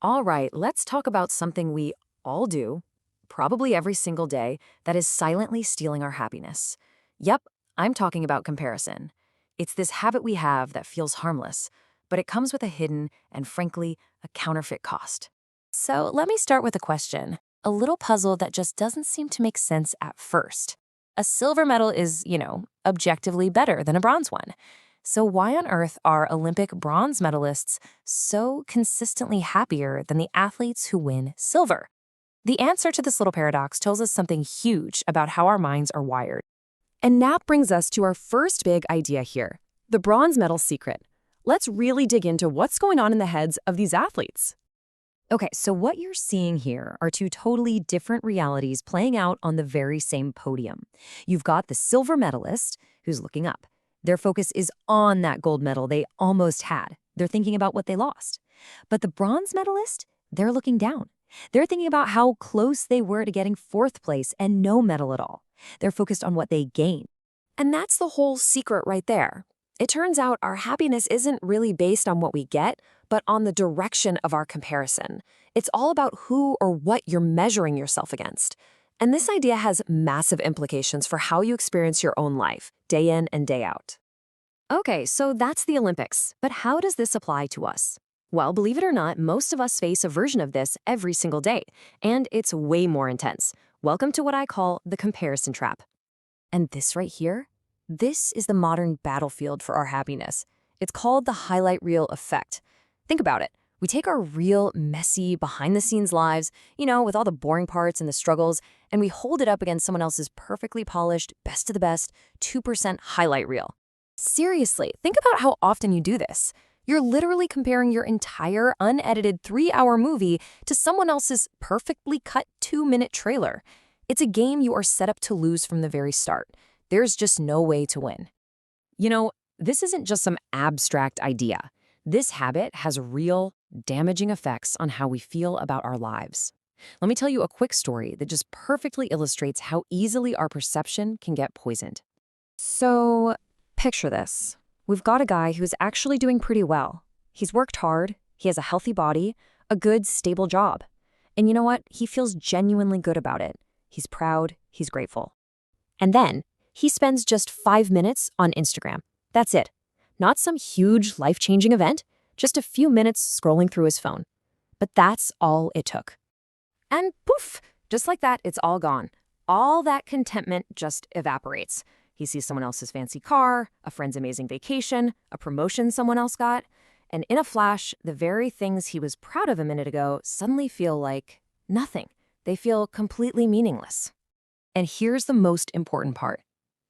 All right, let's talk about something we all do, probably every single day, that is silently stealing our happiness. Yep, I'm talking about comparison. It's this habit we have that feels harmless, but it comes with a hidden and, frankly, a counterfeit cost. So let me start with a question, a little puzzle that just doesn't seem to make sense at first. A silver medal is, objectively better than a bronze one. So why on earth are Olympic bronze medalists so consistently happier than the athletes who win silver? The answer to this little paradox tells us something huge about how our minds are wired. And that brings us to our first big idea here, the bronze medal secret. Let's really dig into what's going on in the heads of these athletes. Okay, so what you're seeing here are two totally different realities playing out on the very same podium. You've got the silver medalist who's looking up. Their focus is on that gold medal they almost had. They're thinking about what they lost. But the bronze medalist, they're looking down. They're thinking about how close they were to getting fourth place and no medal at all. They're focused on what they gained. And that's the whole secret right there. It turns out our happiness isn't really based on what we get, but on the direction of our comparison. It's all about who or what you're measuring yourself against. And this idea has massive implications for how you experience your own life, day in and day out. Okay, so that's the Olympics, but how does this apply to us? Well, believe it or not, most of us face a version of this every single day, and it's way more intense. Welcome to what I call the comparison trap. And this right here? This is the modern battlefield for our happiness. It's called the highlight reel effect. Think about it. We take our real, messy, behind-the-scenes lives, with all the boring parts and the struggles, and we hold it up against someone else's perfectly polished, best of the best, 2% highlight reel. Seriously, think about how often you do this. You're literally comparing your entire unedited 3-hour movie to someone else's perfectly cut 2-minute trailer. It's a game you are set up to lose from the very start. There's just no way to win. This isn't just some abstract idea. This habit has real, damaging effects on how we feel about our lives. Let me tell you a quick story that just perfectly illustrates how easily our perception can get poisoned. So, picture this. We've got a guy who's actually doing pretty well. He's worked hard, he has a healthy body, a good, stable job. And you know what? He feels genuinely good about it. He's proud, he's grateful. And then, he spends just 5 minutes on Instagram. That's it. Not some huge, life-changing event, just a few minutes scrolling through his phone. But that's all it took. And poof, just like that, it's all gone. All that contentment just evaporates. He sees someone else's fancy car, a friend's amazing vacation, a promotion someone else got, and in a flash, the very things he was proud of a minute ago suddenly feel like nothing. They feel completely meaningless. And here's the most important part.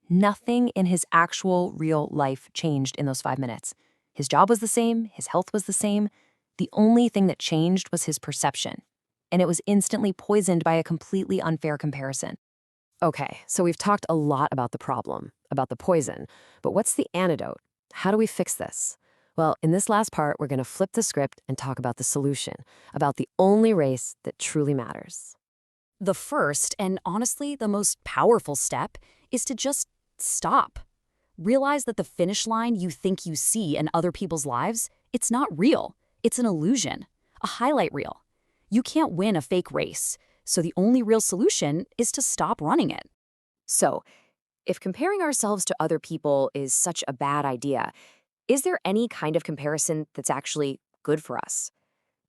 Nothing in his actual, real life changed in those 5 minutes. His job was the same, his health was the same. The only thing that changed was his perception. And it was instantly poisoned by a completely unfair comparison. Okay, so we've talked a lot about the problem, about the poison, but what's the antidote? How do we fix this? Well, in this last part, we're going to flip the script and talk about the solution, about the only race that truly matters. The first, and honestly the most powerful step, is to just stop. Realize that the finish line you think you see in other people's lives, it's not real. It's an illusion, a highlight reel. You can't win a fake race, so the only real solution is to stop running it. So, if comparing ourselves to other people is such a bad idea, is there any kind of comparison that's actually good for us?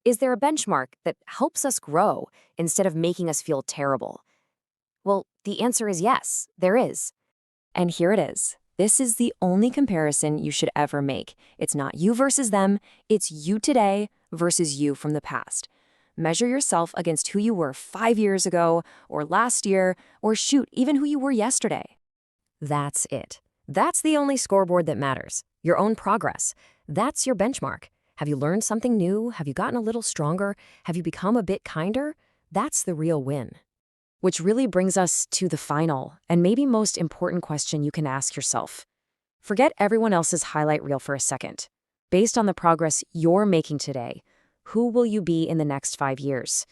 Is there a benchmark that helps us grow instead of making us feel terrible? Well, the answer is yes, there is. And here it is. This is the only comparison you should ever make. It's not you versus them, it's you today versus you from the past. Measure yourself against who you were 5 years ago, or last year, or shoot, even who you were yesterday. That's it. That's the only scoreboard that matters. Your own progress. That's your benchmark. Have you learned something new? Have you gotten a little stronger? Have you become a bit kinder? That's the real win. Which really brings us to the final and maybe most important question you can ask yourself. Forget everyone else's highlight reel for a second. Based on the progress you're making today, who will you be in the next 5 years?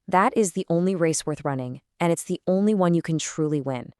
That is the only race worth running, and it's the only one you can truly win.